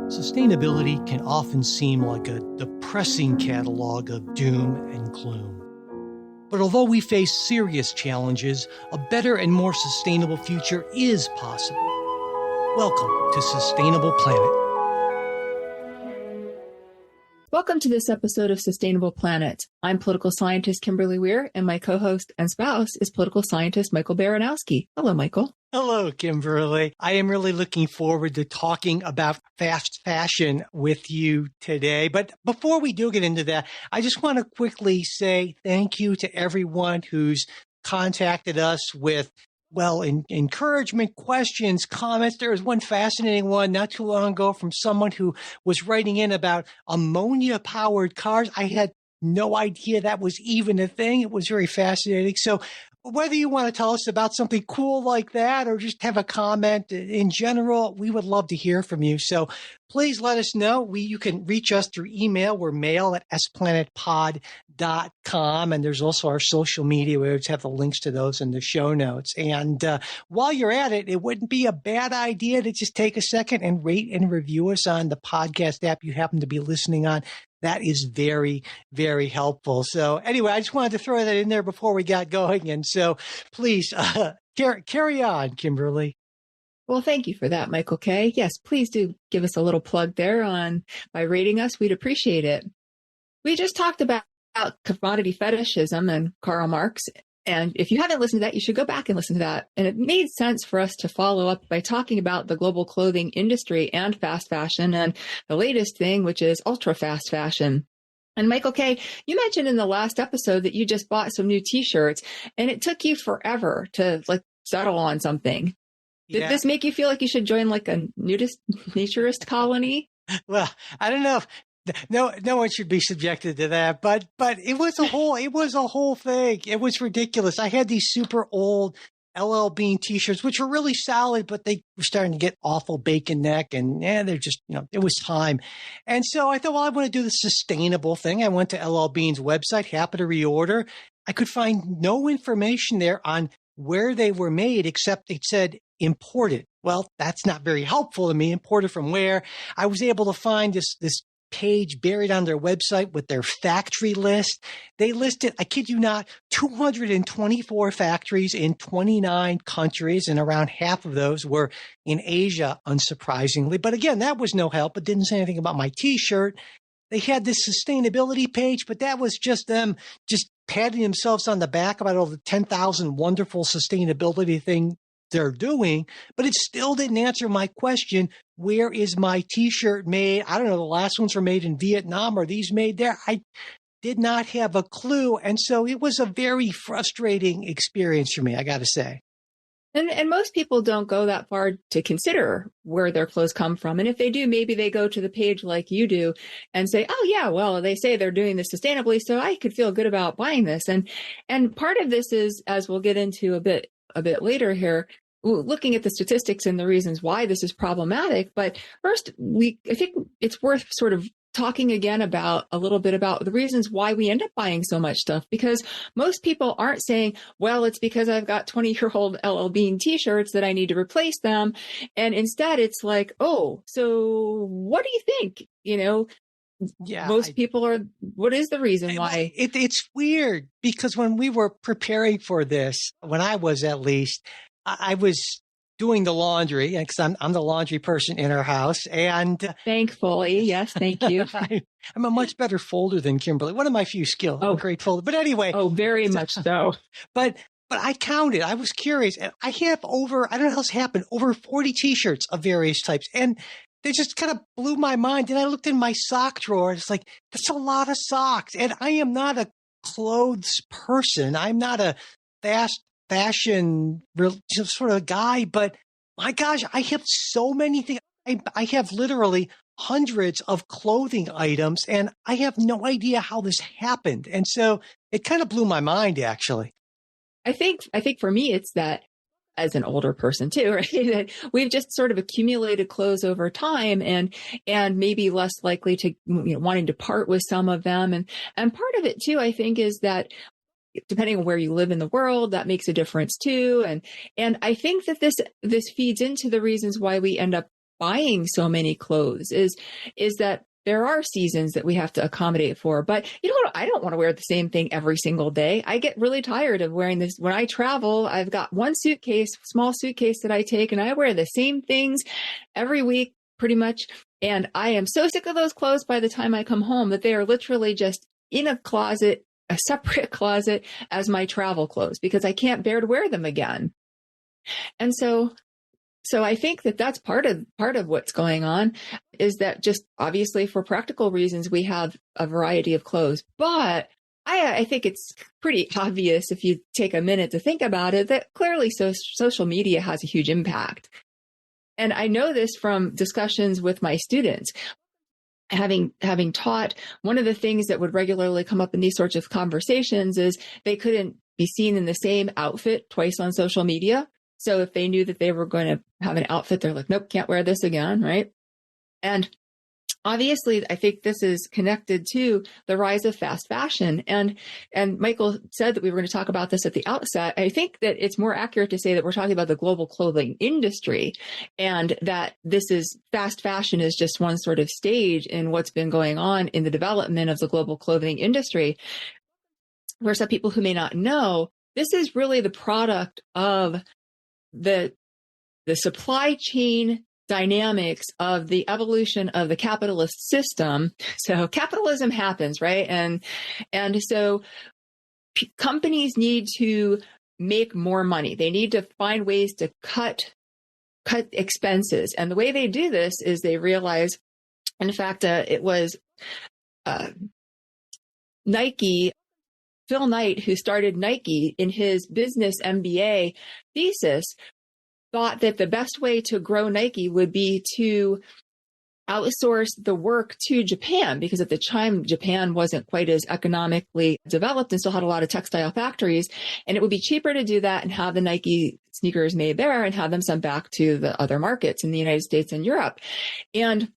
Sustainability can often seem like a depressing catalog of doom and gloom. But although we face serious challenges, a better and more sustainable future is possible. Welcome to Sustainable Planet. Welcome to this episode of Sustainable Planet. I'm political scientist Kimberly Weir, and my co-host and spouse is political scientist Michael Baranowski. Hello, Michael. Hello, Kimberly. I am really looking forward to talking about fast fashion with you today. But before we do get into that, I just want to quickly say thank you to everyone who's contacted us with encouragement, questions, comments. There was one fascinating one not too long ago from someone who was writing in about ammonia-powered cars. I had no idea that was even a thing. It was very fascinating. So whether you want to tell us about something cool like that or just have a comment in general, we would love to hear from you. So please let us know. You can reach us through email. We're mail@splanetpod.com. And there's also our social media. We always have the links to those in the show notes. And while you're at it, it wouldn't be a bad idea to just take a second and rate and review us on the podcast app you happen to be listening on. That is very, very helpful. So anyway, I just wanted to throw that in there before we got going. And so please carry on, Kimberly. Well, thank you for that, Michael K. Yes, please do give us a little plug there by rating us. We'd appreciate it. We just talked about commodity fetishism and Karl Marx. And if you haven't listened to that, you should go back and listen to that. And it made sense for us to follow up by talking about the global clothing industry and fast fashion and the latest thing, which is ultra fast fashion. And Michael K., you mentioned in the last episode that you just bought some new T-shirts and it took you forever to settle on something. Did this make you feel like you should join a naturist colony? Well, I don't know if no one should be subjected to that, but it was a whole thing. It was ridiculous. I had these super old LL Bean T-shirts, which were really solid, but they were starting to get awful bacon neck, and they're just, it was time. And so I thought, well, I want to do the sustainable thing. I went to LL Bean's website, happened to reorder. I could find no information there on where they were made, except it said imported. Well, that's not very helpful to me. Imported from where? I was able to find this page buried on their website with their factory list. They listed, I kid you not, 224 factories in 29 countries, and around half of those were in Asia, unsurprisingly. But again, that was no help. It didn't say anything about my T-shirt. They had this sustainability page, but that was just them just patting themselves on the back about all the 10,000 wonderful sustainability things they're doing, but it still didn't answer my question. Where is my T-shirt made? I don't know. The last ones were made in Vietnam. Are these made there? I did not have a clue. And so it was a very frustrating experience for me, I got to say. And most people don't go that far to consider where their clothes come from. And if they do, maybe they go to the page like you do and say, oh, yeah, well, they say they're doing this sustainably, so I could feel good about buying this. And part of this is, as we'll get into a bit later here, looking at the statistics and the reasons why this is problematic. But first, I think it's worth sort of talking again a little bit about the reasons why we end up buying so much stuff, because most people aren't saying, well, it's because I've got 20-year-old LL Bean T-shirts that I need to replace them. And instead it's like, oh, so what do you think? Most people are, what is the reason why? It's weird because when we were preparing for this, when I was at least, I was doing the laundry because I'm the laundry person in our house. And thankfully, yes, thank you. I'm a much better folder than Kimberly. One of my few skills. I'm a great folder. But anyway. Oh, very much so. But I counted. I was curious. And I have I don't know how this happened, over 40 T-shirts of various types. And they just kind of blew my mind. And I looked in my sock drawer. It's like, that's a lot of socks. And I am not a clothes person. I'm not a fast fashion sort of guy, but my gosh, I have so many things. I have literally hundreds of clothing items, and I have no idea how this happened. And so it kind of blew my mind, actually. I think for me, it's that as an older person too, right? That we've just sort of accumulated clothes over time and maybe less likely to, wanting to part with some of them. And part of it too, I think, is that depending on where you live in the world, that makes a difference too. And I think that this feeds into the reasons why we end up buying so many clothes is that there are seasons that we have to accommodate for. But you know what? I don't want to wear the same thing every single day. I get really tired of wearing this. When I travel, I've got one suitcase, small suitcase that I take, and I wear the same things every week pretty much. And I am so sick of those clothes by the time I come home that they are literally just in a closet, a separate closet as my travel clothes, because I can't bear to wear them again. And so I think that that's part of what's going on, is that just obviously for practical reasons, we have a variety of clothes. But I think it's pretty obvious, if you take a minute to think about it, that clearly social media has a huge impact. And I know this from discussions with my students. Having taught, one of the things that would regularly come up in these sorts of conversations is they couldn't be seen in the same outfit twice on social media. So if they knew that they were going to have an outfit, they're like, nope, can't wear this again, right? And obviously, I think this is connected to the rise of fast fashion. And Michael said that we were going to talk about this at the outset. I think that it's more accurate to say that we're talking about the global clothing industry, and that this is fast fashion is just one sort of stage in what's been going on in the development of the global clothing industry. For some people who may not know, this is really the product of the supply chain dynamics of the evolution of the capitalist system. So capitalism happens, right? And so companies need to make more money. They need to find ways to cut expenses. And the way they do this is they realize, in fact, it was Nike, Phil Knight, who started Nike, in his business MBA thesis, thought that the best way to grow Nike would be to outsource the work to Japan, because at the time, Japan wasn't quite as economically developed and still had a lot of textile factories. And it would be cheaper to do that and have the Nike sneakers made there and have them sent back to the other markets in the United States and Europe. And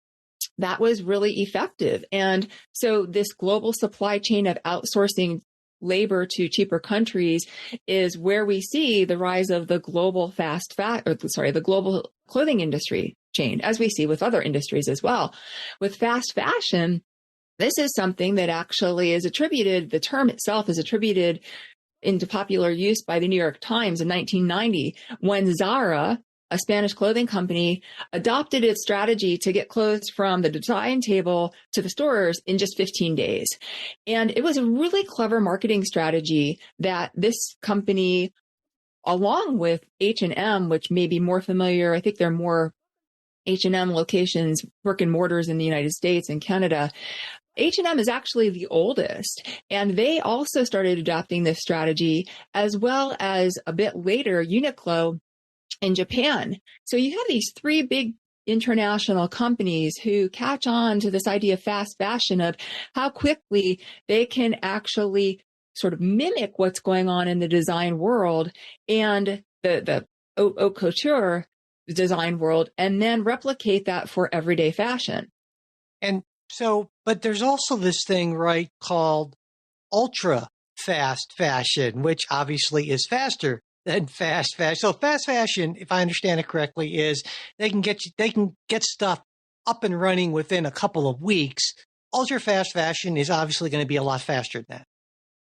that was really effective. And so this global supply chain of outsourcing labor to cheaper countries is where we see the rise of the global the global clothing industry chain, as we see with other industries as well. With fast fashion, this is something that actually is attributed, the term itself is attributed into popular use by the New York Times in 1990, when Zara, a Spanish clothing company, adopted its strategy to get clothes from the design table to the stores in just 15 days. And it was a really clever marketing strategy that this company, along with H&M, which may be more familiar, I think there are more H&M locations, brick and mortars in the United States and Canada. H&M is actually the oldest, and they also started adopting this strategy, as well as a bit later, Uniqlo in Japan. So you have these three big international companies who catch on to this idea of fast fashion, of how quickly they can actually sort of mimic what's going on in the design world and the haute couture design world, and then replicate that for everyday fashion. And so, but there's also this thing, right, called ultra fast fashion, which obviously is faster than fast fashion. So fast fashion, if I understand it correctly, is they can get stuff up and running within a couple of weeks. Ultra fast fashion is obviously going to be a lot faster than that.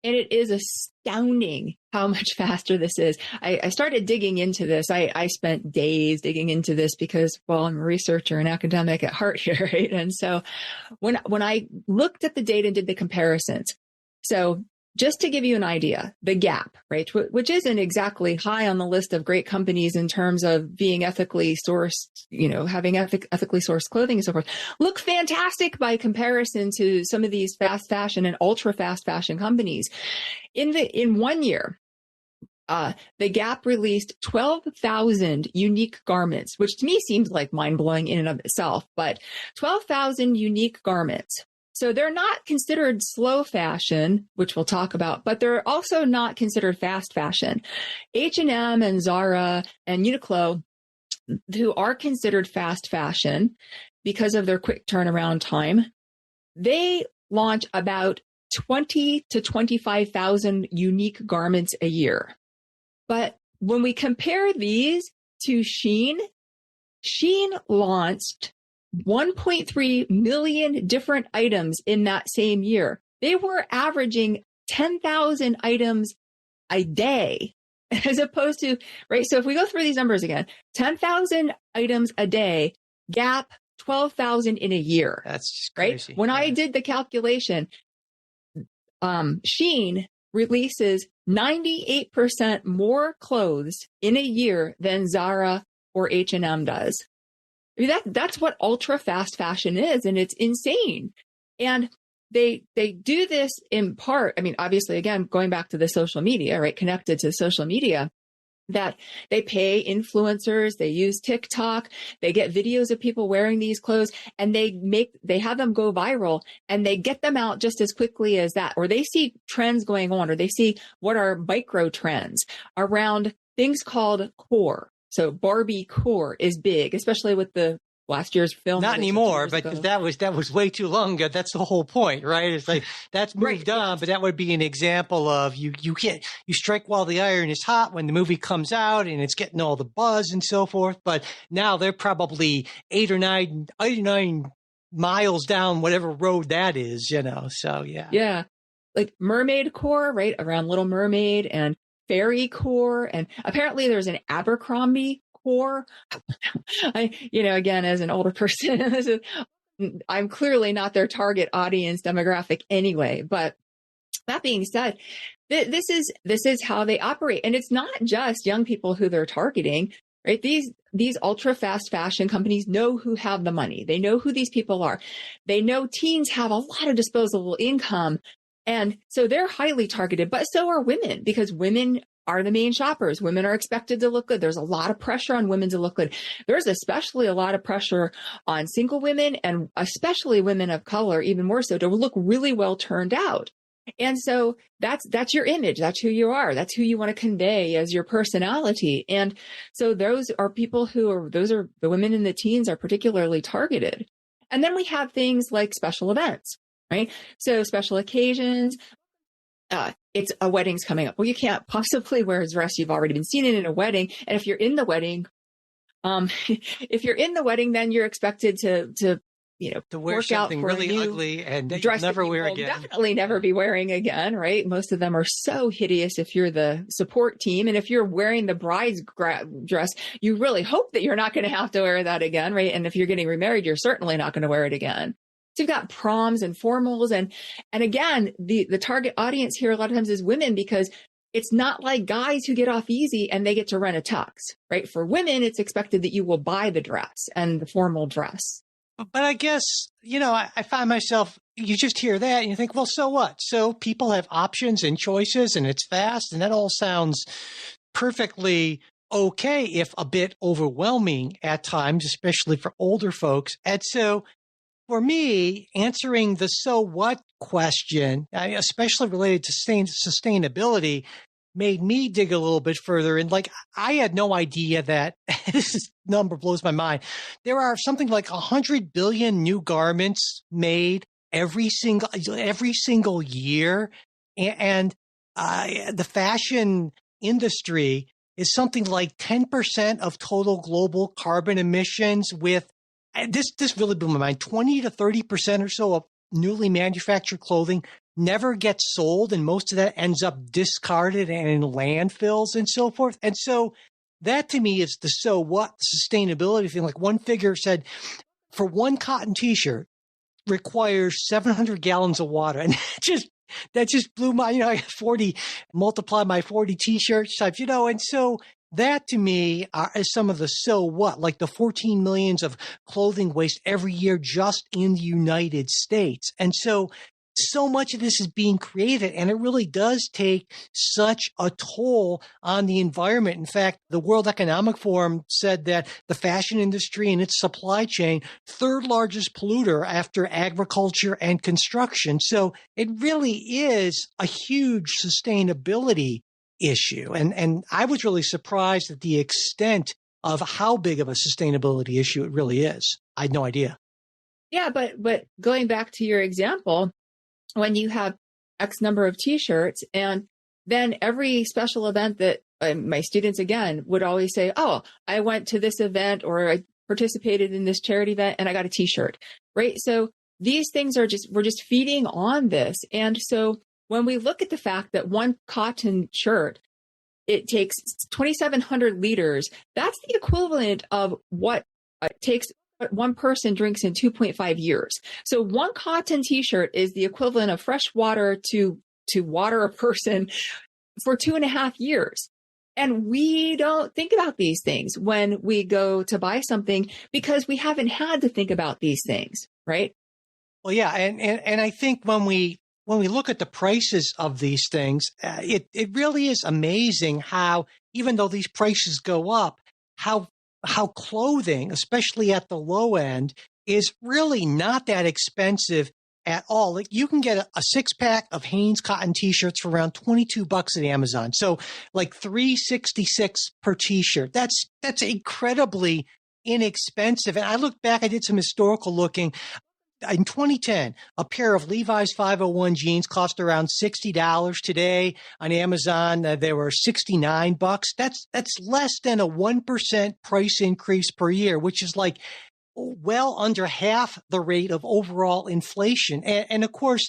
And it is astounding how much faster this is. I started digging into this. I spent days digging into this because, well, I'm a researcher and academic at heart here, right? And so when I looked at the data and did the comparisons, so just to give you an idea, the Gap, right, which isn't exactly high on the list of great companies in terms of being ethically sourced, having ethically sourced clothing and so forth, look fantastic by comparison to some of these fast fashion and ultra fast fashion companies. In 1 year, the Gap released 12,000 unique garments, which to me seems like mind-blowing in and of itself, but 12,000 unique garments. So they're not considered slow fashion, which we'll talk about, but they're also not considered fast fashion. H&M and Zara and Uniqlo, who are considered fast fashion because of their quick turnaround time, they launch about 20 to 25,000 unique garments a year. But when we compare these to Shein, Shein launched 1.3 million different items in that same year. They were averaging 10,000 items a day, as opposed to, right? So if we go through these numbers again, 10,000 items a day, Gap, 12,000 in a year. That's just crazy. Right? When I did the calculation, Shein releases 98% more clothes in a year than Zara or H&M does. I mean, that's what ultra fast fashion is, and it's insane. And they do this in part, I mean, obviously, again, going back to the social media, right? Connected to social media, that they pay influencers, they use TikTok, they get videos of people wearing these clothes, and they have them go viral, and they get them out just as quickly as that. Or they see trends going on, or they see what are micro trends around things called core. So Barbie core is big, especially with the last year's film. Not anymore, but that was way too long ago. That's the whole point, right? It's like that's moved on, but that would be an example of you strike while the iron is hot when the movie comes out and it's getting all the buzz and so forth. But now they're probably 8 or 9 miles down whatever road that is, So yeah. Yeah. Like mermaid core, right? Around Little Mermaid, and fairy core, and apparently there's an Abercrombie core. Again, as an older person, I'm clearly not their target audience demographic anyway. But that being said, this is how they operate, and it's not just young people who they're targeting, right? These ultra fast fashion companies know who have the money. They know who these people are. They know teens have a lot of disposable income, and so they're highly targeted. But so are women, because women are the main shoppers. Women are expected to look good. There's a lot of pressure on women to look good. There's especially a lot of pressure on single women, and especially women of color, even more so, to look really well turned out. And so that's your image. That's who you are. That's who you want to convey as your personality. And so those are the women and the teens are particularly targeted. And then we have things like special events, right? So special occasions, it's a wedding's coming up. Well, you can't possibly wear a dress. You've already been seen in a wedding. And if you're in the wedding, then you're expected to wear something really ugly and dress never wear again. Definitely never be wearing again, right? Most of them are so hideous if you're the support team. And if you're wearing the bride's dress, you really hope that you're not going to have to wear that again, right? And if you're getting remarried, you're certainly not going to wear it again. So you've got proms and formals. And again, the target audience here a lot of times is women, because it's not like guys who get off easy and they get to rent a tux, right? For women, it's expected that you will buy the dress and the formal dress. But I guess, I find myself, you just hear that and you think, well, so what? So people have options and choices and it's fast, and that all sounds perfectly okay, if a bit overwhelming at times, especially for older folks. And so for me, answering the so what question, especially related to sustainability, made me dig a little bit further. And I had no idea that this number blows my mind. There are something like 100 billion new garments made every single year. And the fashion industry is something like 10% of total global carbon emissions, with this really blew my mind. 20 to 30% or so of newly manufactured clothing never gets sold, and most of that ends up discarded and in landfills and so forth. And so that to me is the so what sustainability thing. Like one figure said, for one cotton t-shirt requires 700 gallons of water. And that just blew my, I got 40, multiply my 40 t-shirts types, and so that to me is some of the so what, like the 14 millions of clothing waste every year just in the United States. And so much of this is being created, and it really does take such a toll on the environment. In fact, the World Economic Forum said that the fashion industry and its supply chain, third largest polluter after agriculture and construction. So it really is a huge sustainability issue. And I was really surprised at the extent of how big of a sustainability issue it really is. I had no idea. Yeah, but going back to your example, when you have X number of t-shirts, and then every special event that my students, again, would always say, oh, I went to this event, or I participated in this charity event and I got a t-shirt, right? So these things we're just feeding on this. And so when we look at the fact that one cotton shirt, it takes 2,700 liters, that's the equivalent of what it takes one person drinks in 2.5 years. So one cotton t-shirt is the equivalent of fresh water to water a person for 2.5 years. And we don't think about these things when we go to buy something because we haven't had to think about these things, right? Well, yeah. And I think when we look at the prices of these things, it really is amazing how, even though these prices go up, how clothing, especially at the low end, is really not that expensive at all. Like, you can get a 6-pack of Hanes cotton t-shirts for around $22 at Amazon. So like $3.66 per t-shirt. That's incredibly inexpensive. And I looked back, I did some historical looking. In 2010, a pair of Levi's 501 jeans cost around $60. Today on Amazon, they were $69. That's less than a 1% price increase per year, which is like well under half the rate of overall inflation. And of course,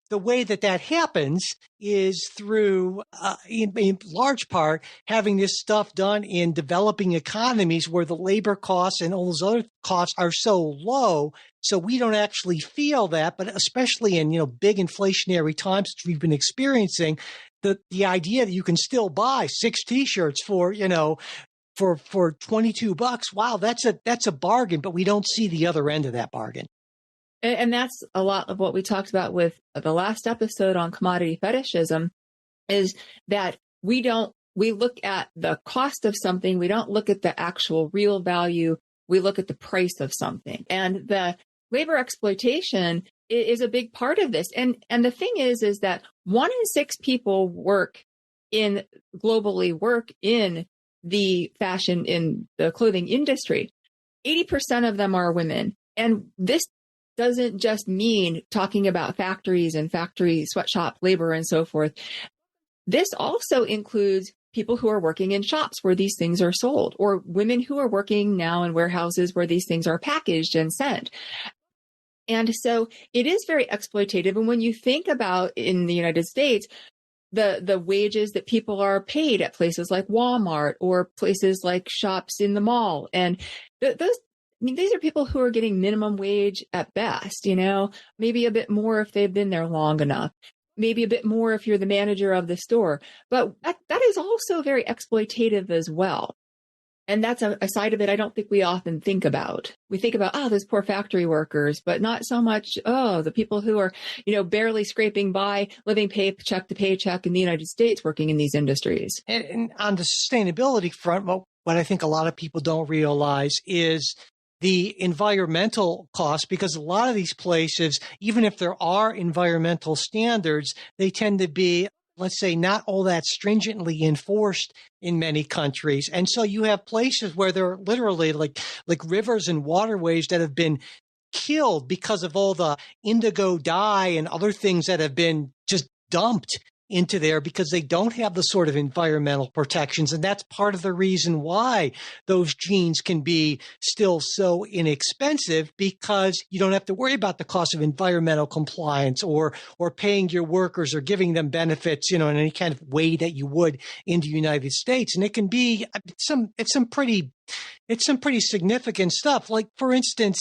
the way that happens is through, in large part, having this stuff done in developing economies where the labor costs and all those other costs are so low. So we don't actually feel that, but especially in, big inflationary times that we've been experiencing, the idea that you can still buy 6 t-shirts for $22, wow, that's a bargain, but we don't see the other end of that bargain. And that's a lot of what we talked about with the last episode on commodity fetishism, is that we look at the cost of something. We don't look at the actual real value. We look at the price of something. And the labor exploitation is a big part of this. And the thing is that 1 in 6 people globally work in the fashion, in the clothing industry. 80% of them are women. And this doesn't just mean talking about factories and factory sweatshop labor and so forth. This also includes people who are working in shops where these things are sold, or women who are working now in warehouses where these things are packaged and sent. And so it is very exploitative. And when you think about in the United States, the wages that people are paid at places like Walmart or places like shops in the mall, and these are people who are getting minimum wage at best, maybe a bit more if they've been there long enough, maybe a bit more if you're the manager of the store. But that is also very exploitative as well. And that's a side of it I don't think we often think about. We think about, those poor factory workers, but not so much, the people who are, barely scraping by, living paycheck to paycheck in the United States, working in these industries. And on the sustainability front, what I think a lot of people don't realize is the environmental cost, because a lot of these places, even if there are environmental standards, they tend to be, let's say, not all that stringently enforced in many countries. And so you have places where there are literally like rivers and waterways that have been killed because of all the indigo dye and other things that have been just dumped into there because they don't have the sort of environmental protections. And that's part of the reason why those jeans can be still so inexpensive, because you don't have to worry about the cost of environmental compliance or paying your workers or giving them benefits, in any kind of way that you would in the United States. And it can be it's some pretty significant stuff. Like, for instance,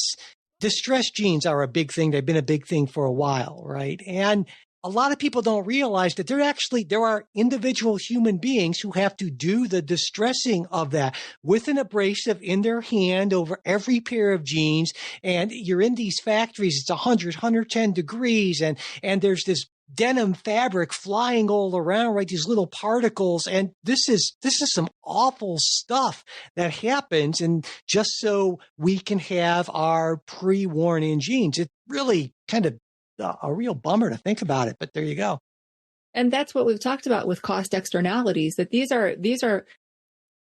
distressed jeans are a big thing. They've been a big thing for a while, right? And a lot of people don't realize that there are individual human beings who have to do the distressing of that with an abrasive in their hand over every pair of jeans. And you're in these factories, it's 100, 110 degrees, and there's this denim fabric flying all around, right? These little particles. And this is some awful stuff that happens. And just so we can have our pre-worn in jeans, it's really kind of a real bummer to think about it, but there you go. And that's what we've talked about with cost externalities, that these are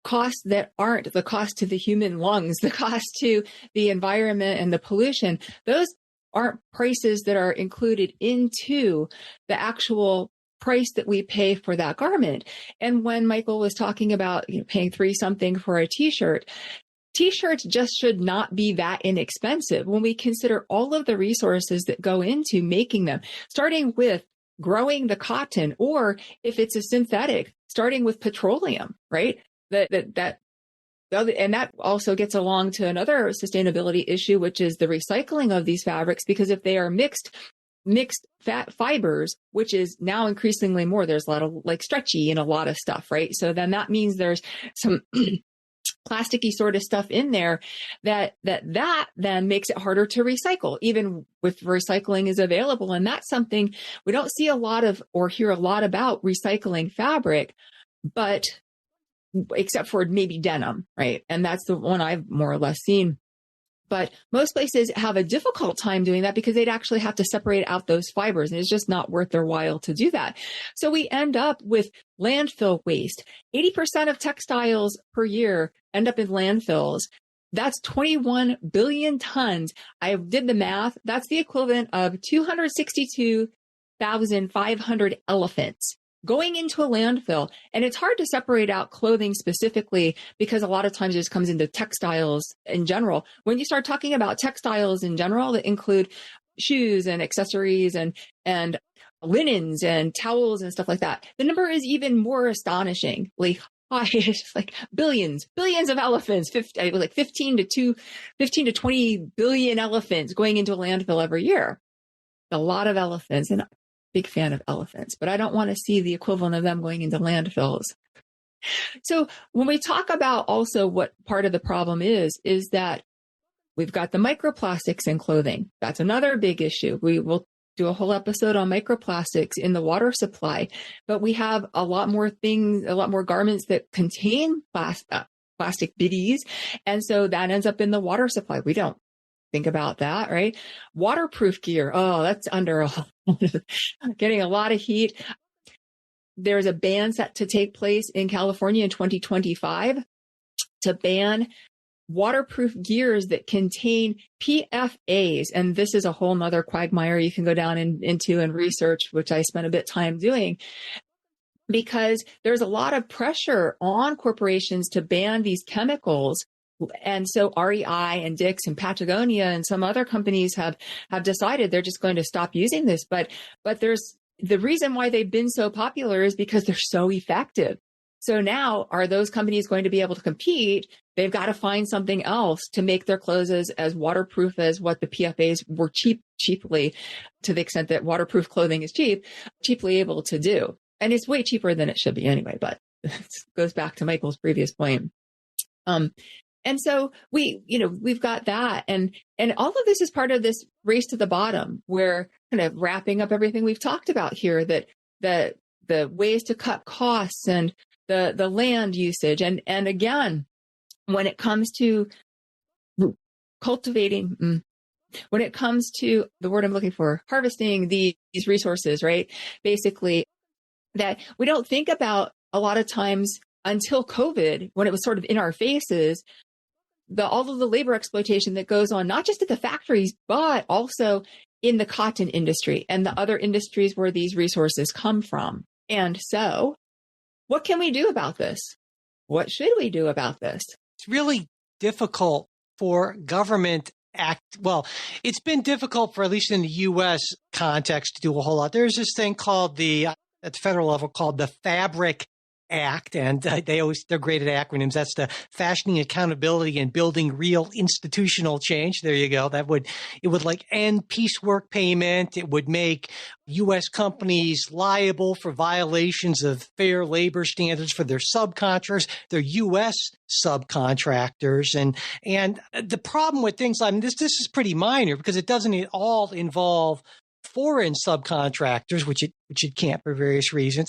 costs that aren't the cost to the human lungs, the cost to the environment and the pollution. Those aren't prices that are included into the actual price that we pay for that garment. And when Michael was talking about paying $3 something for a t-shirt, T-shirts just should not be that inexpensive when we consider all of the resources that go into making them, starting with growing the cotton, or if it's a synthetic, starting with petroleum, right? And that also gets along to another sustainability issue, which is the recycling of these fabrics, because if they are mixed fat fibers, which is now increasingly more, there's a lot of like stretchy and a lot of stuff, right? So then that means there's some plasticky sort of stuff in there that then makes it harder to recycle, even with recycling is available. And that's something we don't see a lot of or hear a lot about, recycling fabric, but except for maybe denim, right? And that's the one I've more or less seen. But most places have a difficult time doing that because they'd actually have to separate out those fibers, and it's just not worth their while to do that. So we end up with landfill waste. 80% of textiles per year end up in landfills. That's 21 billion tons. I did the math. That's the equivalent of 262,500 elephants going into a landfill. And it's hard to separate out clothing specifically because a lot of times it just comes into textiles in general. When you start talking about textiles in general, that include shoes and accessories and linens and towels and stuff like that, the number is even more astonishingly high. It's like billions of elephants, 15 to 20 billion elephants going into a landfill every year. A lot of elephants, and big fan of elephants, but I don't want to see the equivalent of them going into landfills. So when we talk about also what part of the problem is that we've got the microplastics in clothing. That's another big issue. We will do a whole episode on microplastics in the water supply, but we have a lot more garments that contain plastic biddies. And so that ends up in the water supply. We don't think about that, right? Waterproof gear. Oh, that's under getting a lot of heat. There's a ban set to take place in California in 2025 to ban waterproof gears that contain PFAs. And this is a whole nother quagmire you can go down into and research, which I spent a bit of time doing, because there's a lot of pressure on corporations to ban these chemicals. And so REI and Dick's and Patagonia and some other companies have decided they're just going to stop using this. But there's the reason why they've been so popular is because they're so effective. So now are those companies going to be able to compete? They've got to find something else to make their clothes as waterproof as what the PFAs were cheaply, to the extent that waterproof clothing is cheaply able to do. And it's way cheaper than it should be anyway, but it goes back to Michael's previous point. And so we've got that. And all of this is part of this race to the bottom. We're kind of wrapping up everything we've talked about here, that the ways to cut costs and the land usage. And again, when it comes to cultivating, when it comes to the word I'm looking for, harvesting these resources, right? Basically, that we don't think about a lot of times until COVID, when it was sort of in our faces, all of the labor exploitation that goes on, not just at the factories, but also in the cotton industry and the other industries where these resources come from. And so what can we do about this? What should we do about this? It's really difficult for government well, it's been difficult for, at least in the U.S. context, to do a whole lot. There's this thing called at the federal level called the Fabric Act, and they're great at acronyms. That's the Fashioning Accountability and Building Real Institutional Change. There you go. It would like end piecework payment. It would make U.S. companies liable for violations of fair labor standards for their subcontractors, their U.S. subcontractors. And the problem with things like this is pretty minor because it doesn't at all involve foreign subcontractors, which it can't for various reasons.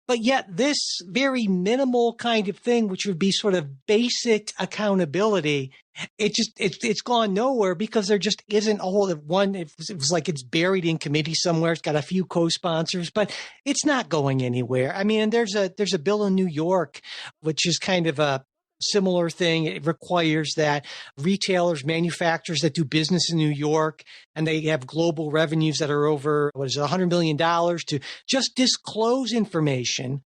But yet this very minimal kind of thing, which would be sort of basic accountability, it's gone nowhere because there just isn't a whole one. It was like it's buried in committee somewhere. It's got a few co-sponsors, but it's not going anywhere. I mean, and there's a bill in New York, which is kind of a similar thing. It requires that retailers, manufacturers that do business in New York and they have global revenues that are over, $100 million, to just disclose information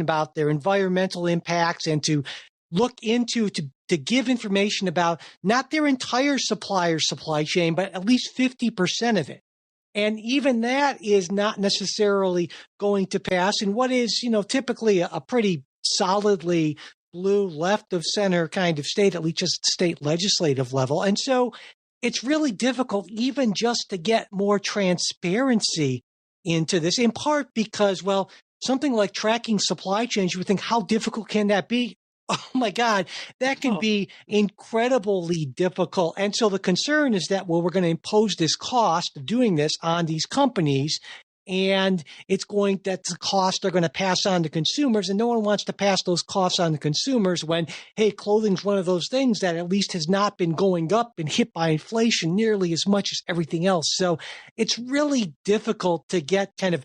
about their environmental impacts and to look into to give information about not their entire supplier supply chain, but at least 50% of it. And even that is not necessarily going to pass in what is, typically a pretty solidly blue left of center kind of state, at least just state legislative level. And so it's really difficult even just to get more transparency into this, in part because, well, something like tracking supply chains, you would think, how difficult can that be? Oh my God, that can be incredibly difficult. And so the concern is that, well, we're going to impose this cost of doing this on these companies, and that the costs are going to pass on to consumers, and no one wants to pass those costs on to consumers when, hey, clothing's one of those things that at least has not been going up and hit by inflation nearly as much as everything else. So it's really difficult to get kind of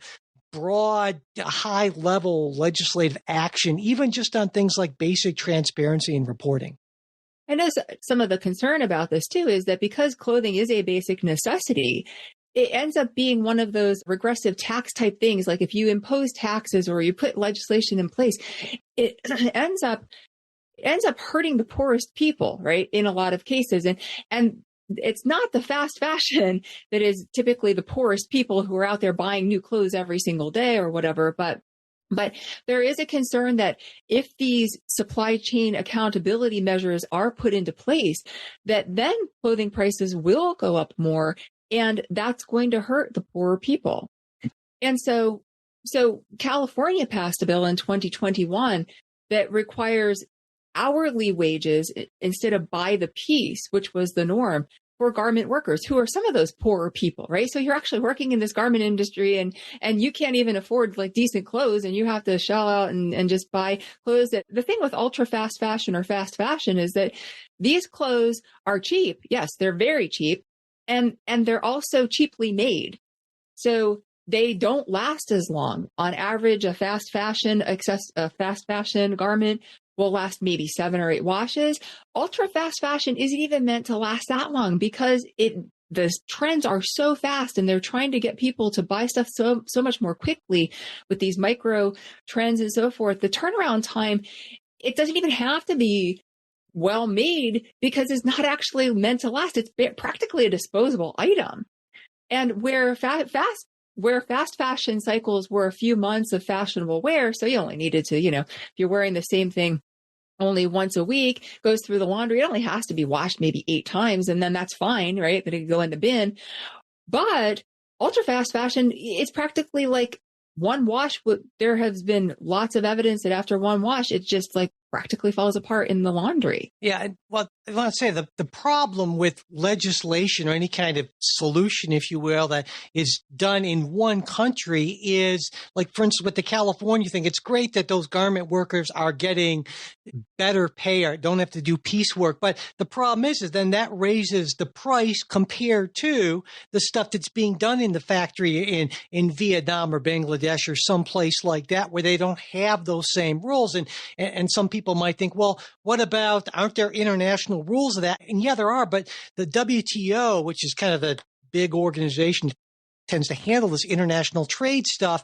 broad, high-level legislative action, even just on things like basic transparency and reporting. I know some of the concern about this, too, is that because clothing is a basic necessity, it ends up being one of those regressive tax type things. Like if you impose taxes or you put legislation in place, it ends up hurting the poorest people, right? In a lot of cases. And it's not the fast fashion that is typically the poorest people who are out there buying new clothes every single day or whatever. But there is a concern that if these supply chain accountability measures are put into place, that then clothing prices will go up more, and that's going to hurt the poorer people. And so California passed a bill in 2021 that requires hourly wages instead of by the piece, which was the norm, for garment workers, who are some of those poorer people, right? So you're actually working in this garment industry and you can't even afford like decent clothes, and you have to shell out and just buy clothes. That the thing with ultra fast fashion or fast fashion is that these clothes are cheap. Yes, they're very cheap, and they're also cheaply made. So they don't last as long. On average, a fast fashion garment will last maybe 7 or 8 washes. Ultra fast fashion isn't even meant to last that long because the trends are so fast, and they're trying to get people to buy stuff so much more quickly with these micro trends and so forth. The turnaround time, it doesn't even have to be well made because it's not actually meant to last. It's practically a disposable item. And where fast fashion cycles were a few months of fashionable wear, so you only needed to, if you're wearing the same thing only once a week, goes through the laundry, it only has to be washed maybe 8 times, and then that's fine, right? That it can go in the bin. But ultra fast fashion, it's practically like one wash. There has been lots of evidence that after one wash, it just like practically falls apart in the laundry. Yeah. Well, I want to say the problem with legislation or any kind of solution, if you will, that is done in one country is, like, for instance, with the California thing, it's great that those garment workers are getting better pay or don't have to do piecework. But the problem is then that raises the price compared to the stuff that's being done in the factory in Vietnam or Bangladesh or someplace like that, where they don't have those same rules. And some people might think, well, what about, aren't there international rules of that? And yeah, there are, but the WTO, which is kind of the big organization that tends to handle this international trade stuff,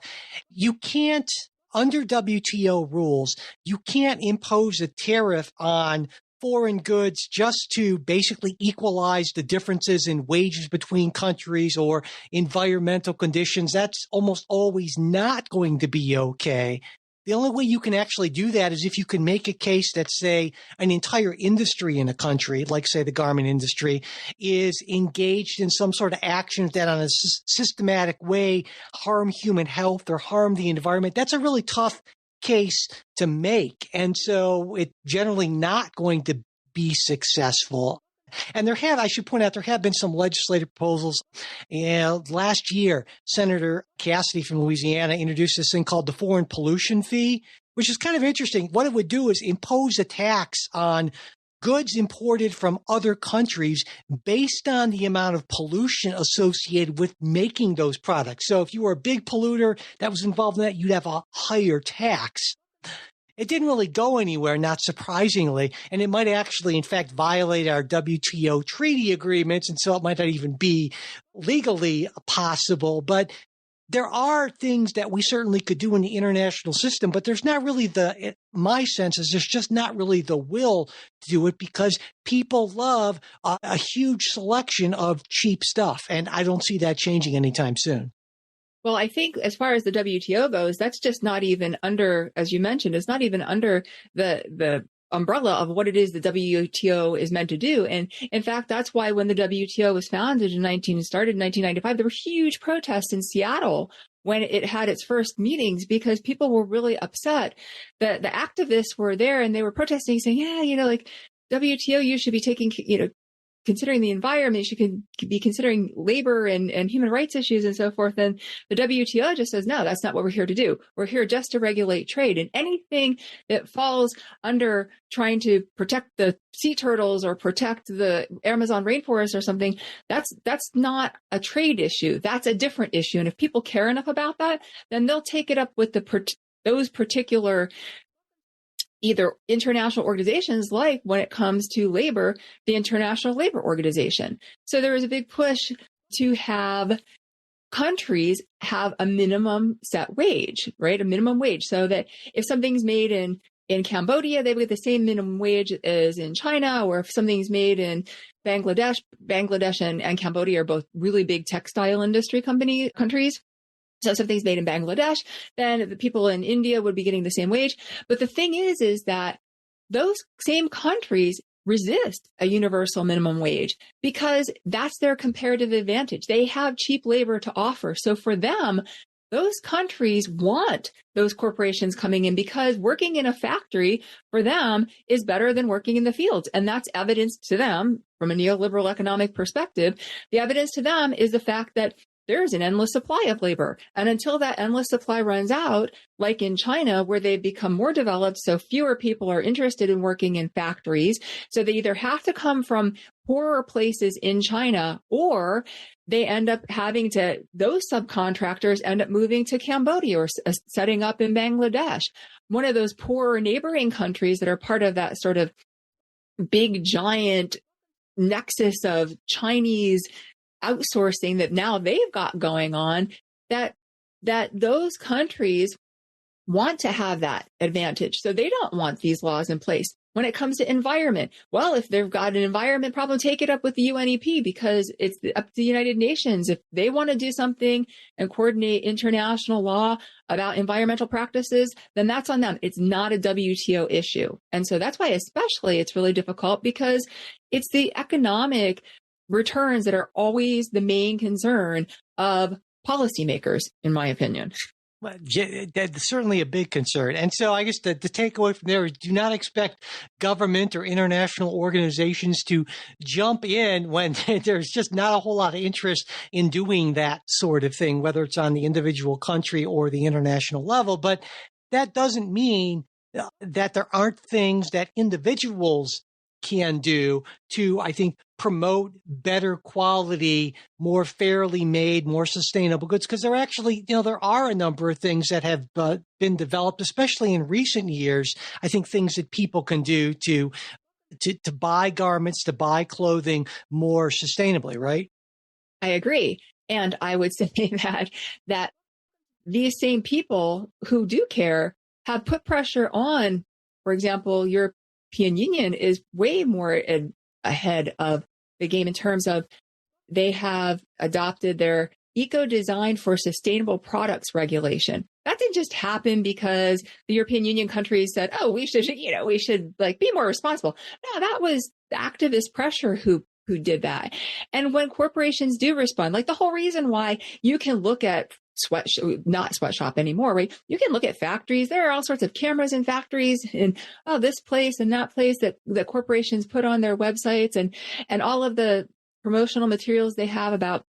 you can't, under WTO rules, you can't impose a tariff on foreign goods just to basically equalize the differences in wages between countries or environmental conditions. That's almost always not going to be okay. The only way you can actually do that is if you can make a case that, say, an entire industry in a country, like, say, the garment industry, is engaged in some sort of actions that on a systematic way harm human health or harm the environment. That's a really tough case to make. And so it's generally not going to be successful. And I should point out, there have been some legislative proposals. Last year, Senator Cassidy from Louisiana introduced this thing called the foreign pollution fee, which is kind of interesting. What it would do is impose a tax on goods imported from other countries based on the amount of pollution associated with making those products. So if you were a big polluter that was involved in that, you'd have a higher tax. It didn't really go anywhere, not surprisingly, and it might actually, in fact, violate our WTO treaty agreements, and so it might not even be legally possible. But there are things that we certainly could do in the international system, but there's not really my sense is there's just not really the will to do it because people love a huge selection of cheap stuff. And I don't see that changing anytime soon. Well, I think as far as the WTO goes, that's just not even under, as you mentioned, it's not even under the umbrella of what it is the WTO is meant to do. And in fact, that's why when the WTO was founded started in 1995, there were huge protests in Seattle when it had its first meetings because people were really upset that the activists were there and they were protesting saying, yeah, like WTO, you should be taking, considering the environment, you should be considering labor and human rights issues and so forth. And the WTO just says, no, that's not what we're here to do. We're here just to regulate trade. And anything that falls under trying to protect the sea turtles or protect the Amazon rainforest or something, that's not a trade issue. That's a different issue. And if people care enough about that, then they'll take it up with those particular either international organizations, like when it comes to labor, the International Labor Organization. So there was a big push to have countries have a minimum set wage, right? A minimum wage, so that if something's made in Cambodia, they would get the same minimum wage as in China, or if something's made in Bangladesh and Cambodia are both really big textile industry countries. So if something's made in Bangladesh, then the people in India would be getting the same wage. But the thing is that those same countries resist a universal minimum wage because that's their comparative advantage. They have cheap labor to offer. So for them, those countries want those corporations coming in because working in a factory for them is better than working in the fields. And that's evidence to them from a neoliberal economic perspective. The evidence to them is the fact that there's an endless supply of labor. And until that endless supply runs out, like in China, where they've become more developed, so fewer people are interested in working in factories. So they either have to come from poorer places in China, or they end up those subcontractors end up moving to Cambodia or setting up in Bangladesh, one of those poorer neighboring countries that are part of that sort of big, giant nexus of Chinese outsourcing that now they've got going on, that those countries want to have that advantage. So they don't want these laws in place. When it comes to environment, well, if they've got an environment problem, take it up with the UNEP because it's up to the United Nations. If they want to do something and coordinate international law about environmental practices, then that's on them. It's not a WTO issue. And so that's why especially it's really difficult because it's the economic returns that are always the main concern of policymakers, in my opinion. Well, that's certainly a big concern. And so I guess the takeaway from there is do not expect government or international organizations to jump in when there's just not a whole lot of interest in doing that sort of thing, whether it's on the individual country or the international level. But that doesn't mean that there aren't things that individuals can do to, I think, promote better quality, more fairly made, more sustainable goods. Because there actually, there are a number of things that have been developed, especially in recent years. I think things that people can do to buy garments, to buy clothing more sustainably, right? I agree. And I would say that these same people who do care have put pressure on, for example, European Union is way more ahead of the game in terms of they have adopted their eco-design for sustainable products regulation. That didn't just happen because the European Union countries said, oh, we should be more responsible. No, that was activist pressure who did that. And when corporations do respond, like the whole reason why you can look at not sweatshop anymore, right? You can look at factories. There are all sorts of cameras in factories and this place and that place that corporations put on their websites and all of the promotional materials they have about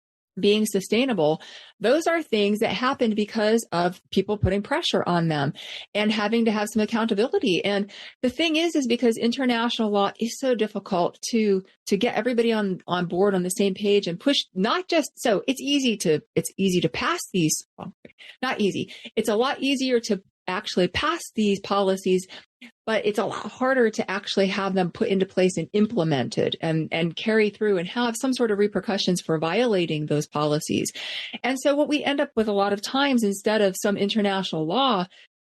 being sustainable. Those are things that happened because of people putting pressure on them and having to have some accountability. And the thing is because international law is so difficult to get everybody on board on the same page and push, not just so it's easy to pass these, well, not easy. It's a lot easier to actually pass these policies, but it's a lot harder to actually have them put into place and implemented and carry through and have some sort of repercussions for violating those policies. And so what we end up with a lot of times, instead of some international law,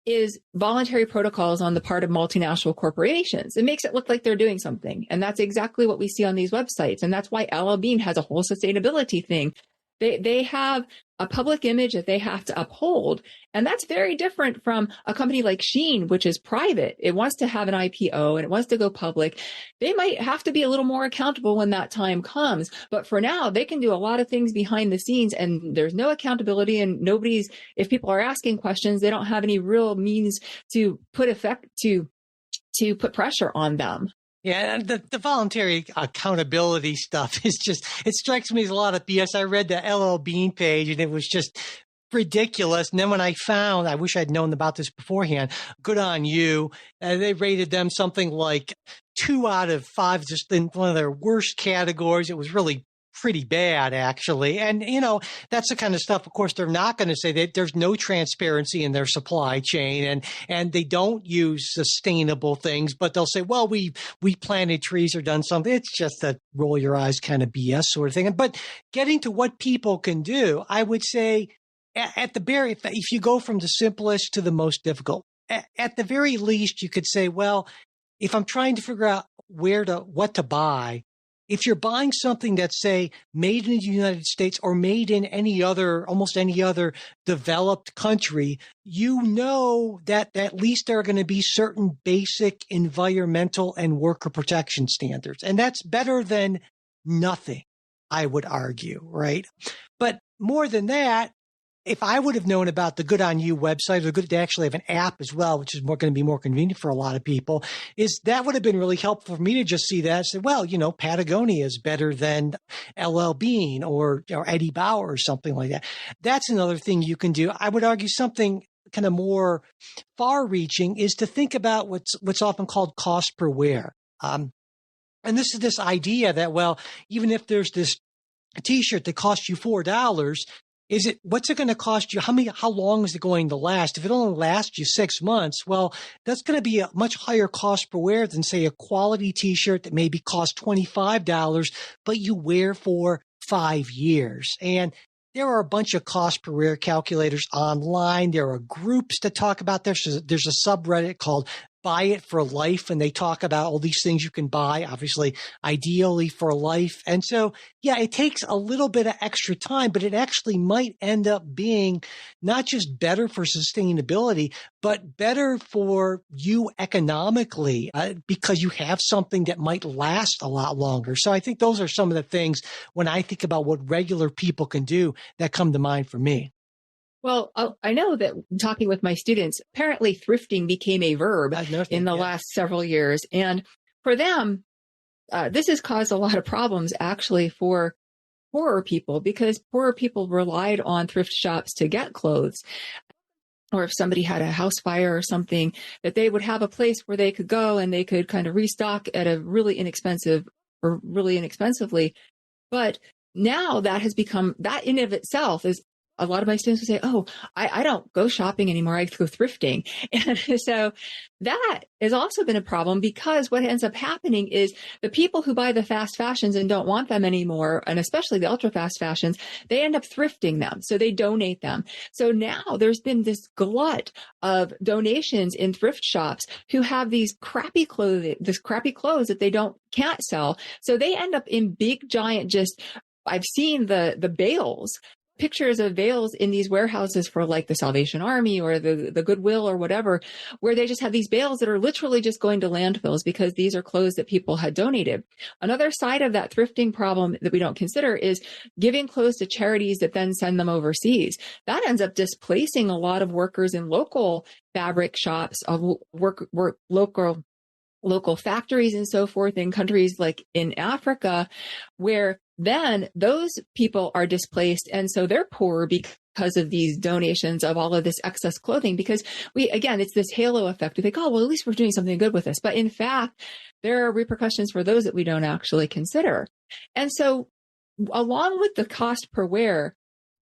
is voluntary protocols on the part of multinational corporations. It makes it look like they're doing something. And that's exactly what we see on these websites. And that's why LL Bean has a whole sustainability thing. They have a public image that they have to uphold. And that's very different from a company like Shein, which is private. It wants to have an IPO and it wants to go public. They might have to be a little more accountable when that time comes. But for now, they can do a lot of things behind the scenes and there's no accountability, and if people are asking questions, they don't have any real means to put put pressure on them. Yeah, and the voluntary accountability stuff is it strikes me as a lot of BS. I read the LL Bean page and it was just ridiculous. And then when I wish I'd known about this beforehand, good on you. They rated them something like 2 out of 5, just in one of their worst categories. It was really pretty bad, actually. And, that's the kind of stuff, of course, they're not going to say that there's no transparency in their supply chain and they don't use sustainable things, but they'll say, well, we planted trees or done something. It's just a roll your eyes kind of BS sort of thing. But getting to what people can do, I would say if you go from the simplest to the most difficult, at the very least, you could say, well, if I'm trying to figure out what to buy, if you're buying something that's, say, made in the United States or made in almost any other developed country, that at least there are going to be certain basic environmental and worker protection standards. And that's better than nothing, I would argue, right? But more than that, if I would have known about the Good On You website, or they actually have an app as well, which is going to be more convenient for a lot of people, that would have been really helpful for me to just see that and say, well, Patagonia is better than LL Bean or Eddie Bauer or something like that. That's another thing you can do. I would argue something kind of more far-reaching is to think about what's often called cost per wear. And this is this idea that, well, even if there's this T-shirt that costs you $4, what's it going to cost you? How long is it going to last? If it only lasts you 6 months, well, that's going to be a much higher cost per wear than, say, a quality T-shirt that maybe costs $25, but you wear for 5 years. And there are a bunch of cost per wear calculators online. There are groups that talk about this. There's a subreddit called Buy It for Life, and they talk about all these things you can buy, obviously, ideally for life. And so, yeah, it takes a little bit of extra time, but it actually might end up being not just better for sustainability, but better for you economically because you have something that might last a lot longer. So I think those are some of the things when I think about what regular people can do that come to mind for me. Well, I know that talking with my students, apparently thrifting became a verb in the last several years. And for them, this has caused a lot of problems actually for poorer people, because poorer people relied on thrift shops to get clothes. Or if somebody had a house fire or something, that they would have a place where they could go and they could kind of restock at a really inexpensively. But now that has become, that in of itself is, a lot of my students would say, oh, I don't go shopping anymore. I go thrifting. And so that has also been a problem, because what ends up happening is the people who buy the fast fashions and don't want them anymore, and especially the ultra fast fashions, they end up thrifting them. So they donate them. So now there's been this glut of donations in thrift shops who have these crappy clothes that they can't sell. So they end up in big, giant, I've seen the bales, pictures of bales in these warehouses for like the Salvation Army or the Goodwill or whatever, where they just have these bales that are literally just going to landfills because these are clothes that people had donated. Another side of that thrifting problem that we don't consider is giving clothes to charities that then send them overseas. That ends up displacing a lot of workers in local fabric shops, of local factories and so forth in countries like in Africa, where then those people are displaced. And so they're poorer because of these donations of all of this excess clothing, because it's this halo effect. We think, oh, well, at least we're doing something good with this. But in fact, there are repercussions for those that we don't actually consider. And so along with the cost per wear,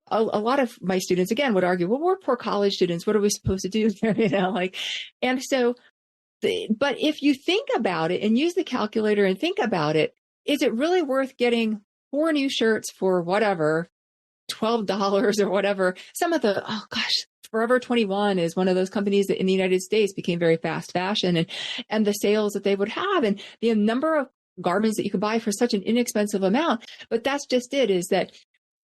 a lot of my students, again, would argue, well, we're poor college students. What are we supposed to do there? And so, but if you think about it and use the calculator and think about it, is it really worth getting 4 new shirts for whatever, $12 or whatever? Some of the, oh gosh, Forever 21 is one of those companies that in the United States became very fast fashion, and the sales that they would have and the number of garments that you could buy for such an inexpensive amount. But that's just it, is that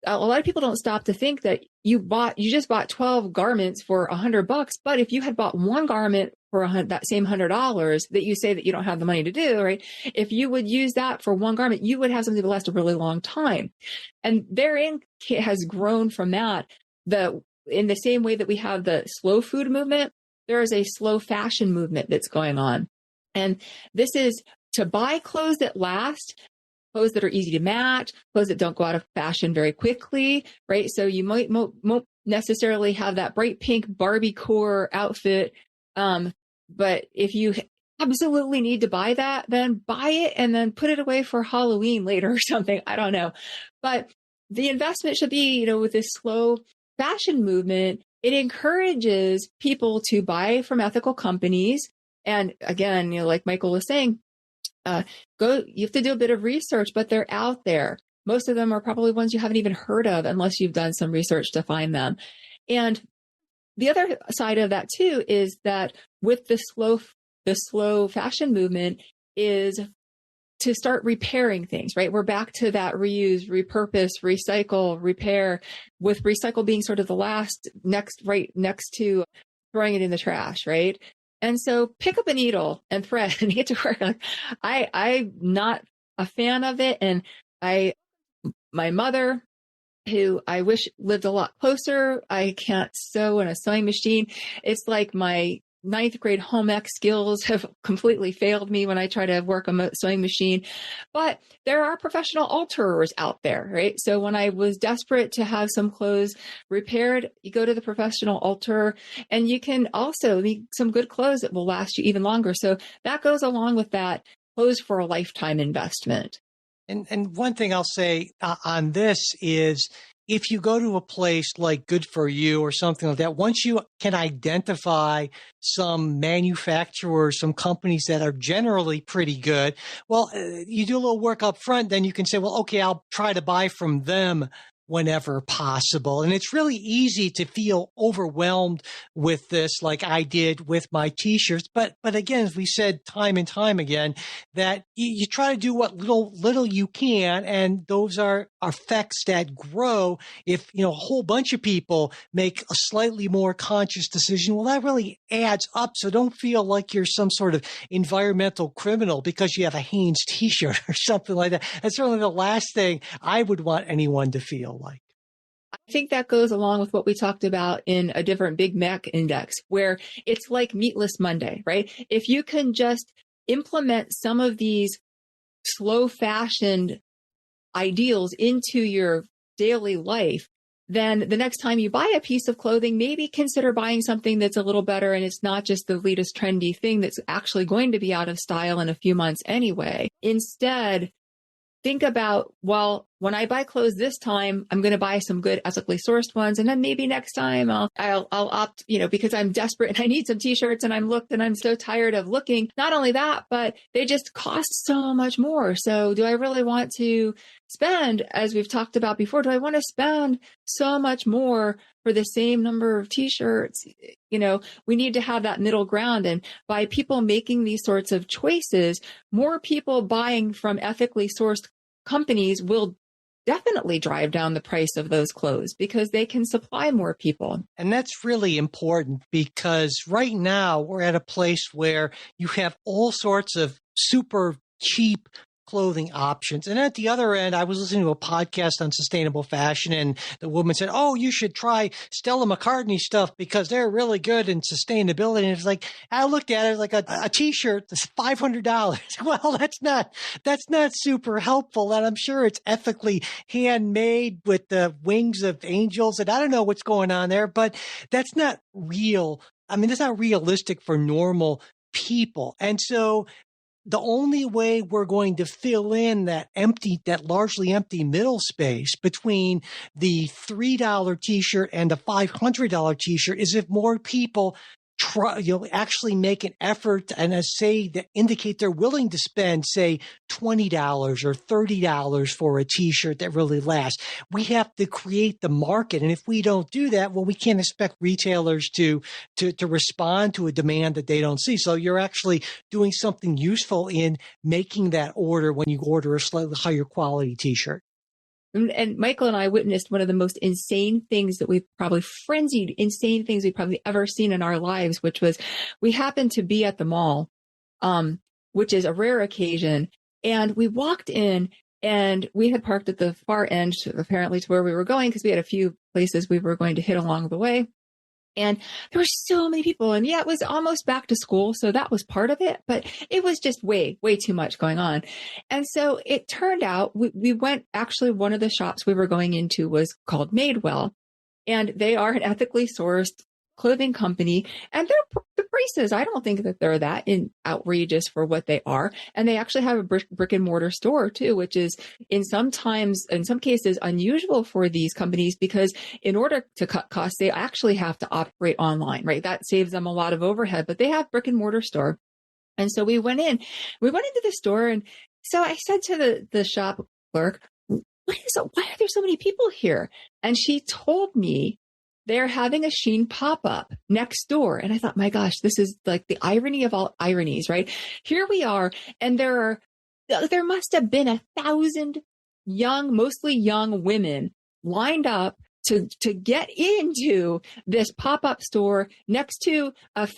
a lot of people don't stop to think that you just bought 12 garments for $100. But if you had bought one garment for that same $100 that you say that you don't have the money to do, right? If you would use that for one garment, you would have something that lasts a really long time. And therein has grown from that. In the same way that we have the slow food movement, there is a slow fashion movement that's going on. And this is to buy clothes that last, clothes that are easy to match, clothes that don't go out of fashion very quickly, right? So you won't necessarily have that bright pink Barbie core outfit. But if you absolutely need to buy that, then buy it and then put it away for Halloween later or something. I don't know. But the investment should be, with this slow fashion movement, it encourages people to buy from ethical companies. And again, like Michael was saying, you have to do a bit of research, but they're out there. Most of them are probably ones you haven't even heard of unless you've done some research to find them. And the other side of that too is that with the slow fashion movement is to start repairing things, right? We're back to that reuse, repurpose, recycle, repair, with recycle being sort of the last right next to throwing it in the trash, right? And so pick up a needle and thread and get to work. I'm not a fan of it. And my mother, who I wish lived a lot closer, I can't sew in a sewing machine. It's like my 9th grade home ec skills have completely failed me when I try to work a sewing machine. But there are professional alterers out there, right? So when I was desperate to have some clothes repaired, you go to the professional alterer, and you can also make some good clothes that will last you even longer. So that goes along with that clothes for a lifetime investment. And one thing I'll say on this is, if you go to a place like Good For You or something like that, once you can identify some manufacturers, some companies that are generally pretty good, well, you do a little work up front, then you can say, well, okay, I'll try to buy from them whenever possible. And it's really easy to feel overwhelmed with this, like I did with my t-shirts. But again, as we said time and time again, that you try to do what little you can, and those are effects that grow. If a whole bunch of people make a slightly more conscious decision, well, that really adds up. So don't feel like you're some sort of environmental criminal because you have a Hanes t-shirt or something like that. That's certainly the last thing I would want anyone to feel like. I think that goes along with what we talked about in a different Big Mac index, where it's like Meatless Monday, right? If you can just implement some of these slow fashioned ideals into your daily life, then the next time you buy a piece of clothing, maybe consider buying something that's a little better, and it's not just the latest trendy thing that's actually going to be out of style in a few months anyway. Instead, think about, well, when I buy clothes this time, I'm going to buy some good ethically sourced ones. And then maybe next time I'll opt, because I'm desperate and I need some t-shirts and I'm so tired of looking. Not only that, but they just cost so much more. So do I really want to spend, as we've talked about before, do I want to spend so much more for the same number of t-shirts? We need to have that middle ground. And by people making these sorts of choices, more people buying from ethically sourced companies will definitely drive down the price of those clothes because they can supply more people. And that's really important, because right now we're at a place where you have all sorts of super cheap clothing options. And at the other end, I was listening to a podcast on sustainable fashion, and the woman said, oh, you should try Stella McCartney stuff because they're really good in sustainability. And it's like, I looked at it like a t-shirt that's $500. Well, that's not super helpful. And I'm sure it's ethically handmade with the wings of angels. And I don't know what's going on there, but that's not real. I mean, that's not realistic for normal people. And so the only way we're going to fill in that largely empty middle space between the $3 t-shirt and the $500 t-shirt is if more people actually make an effort and indicate they're willing to spend, say, $20 or $30 for a t-shirt that really lasts. We have to create the market. And if we don't do that, well, we can't expect retailers to respond to a demand that they don't see. So you're actually doing something useful in making that order when you order a slightly higher quality t-shirt. And Michael and I witnessed one of the most insane things that we've probably ever seen in our lives, which was we happened to be at the mall, which is a rare occasion. And we walked in and we had parked at the far end, apparently to where we were going, because we had a few places we were going to hit along the way. And there were so many people. And yeah, it was almost back to school. So that was part of it. But it was just way, way too much going on. And so it turned out we went, actually, one of the shops we were going into was called Madewell. And they are an ethically sourced clothing company. And the prices, I don't think that they're that outrageous for what they are. And they actually have a brick and mortar store too, which is in some cases unusual for these companies, because in order to cut costs, they actually have to operate online, right? That saves them a lot of overhead, but they have brick and mortar store. And so we went into the store. And so I said to the shop clerk, why are there so many people here? And she told me they're having a Shein pop-up next door. And I thought, my gosh, this is like the irony of all ironies, right? Here we are. And there must have been 1,000 mostly young women lined up to get into this pop-up store next to a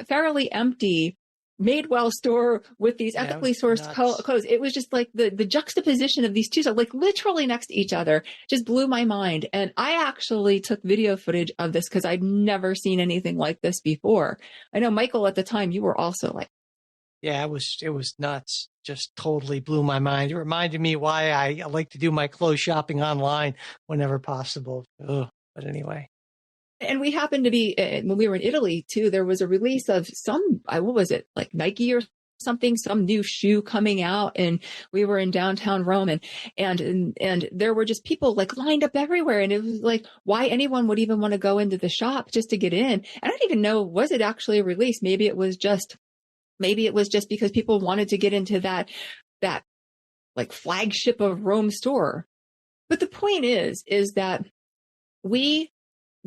fairly empty Madewell store with these ethically sourced clothes. It was just like the juxtaposition of these two, so like literally next to each other, just blew my mind. And I actually took video footage of this because I'd never seen anything like this before. I know, Michael, at the time you were also like, yeah, it was nuts. Just totally blew my mind. It reminded me why I like to do my clothes shopping online whenever possible. Ugh. But anyway. And we happened to be, when we were in Italy too, there was a release of what was it, like Nike or something, some new shoe coming out. And we were in downtown Rome and there were just people like lined up everywhere. And it was like, why anyone would even want to go into the shop just to get in. And I don't even know, was it actually a release? Maybe it was just because people wanted to get into that like flagship of Rome store. But the point is that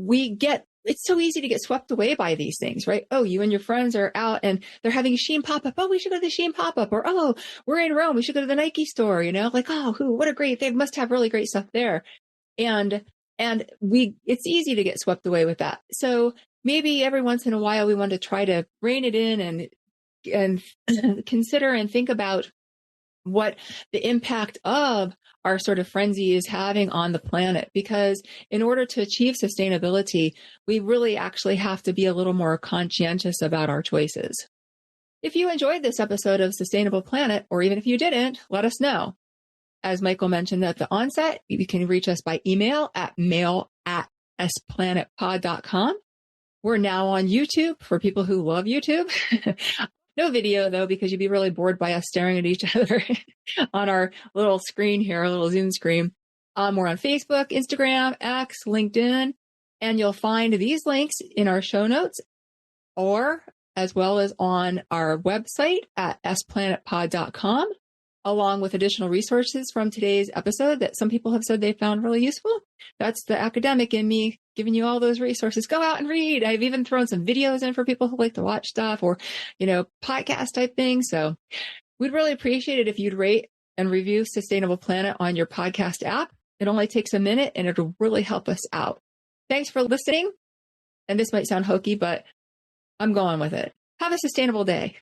it's so easy to get swept away by these things, right? Oh, you and your friends are out and they're having a Shein pop-up. Oh, we should go to the Shein pop-up. Or, oh, we're in Rome. We should go to the Nike store, like, oh, they must have really great stuff there. And it's easy to get swept away with that. So maybe every once in a while we want to try to rein it in and consider and think about what the impact of our sort of frenzy is having on the planet. Because in order to achieve sustainability, we really actually have to be a little more conscientious about our choices. If you enjoyed this episode of Sustainable Planet, or even if you didn't, let us know. As Michael mentioned at the onset, you can reach us by email at mail@splanetpod.com. We're now on YouTube for people who love YouTube. No video, though, because you'd be really bored by us staring at each other on our little screen here, our little Zoom screen. We're on Facebook, Instagram, X, LinkedIn, and you'll find these links in our show notes or as well as on our website at splanetpod.com, along with additional resources from today's episode that some people have said they found really useful. That's the academic in me giving you all those resources. Go out and read. I've even thrown some videos in for people who like to watch stuff or, podcast type things. So we'd really appreciate it if you'd rate and review Sustainable Planet on your podcast app. It only takes a minute and it'll really help us out. Thanks for listening. And this might sound hokey, but I'm going with it. Have a sustainable day.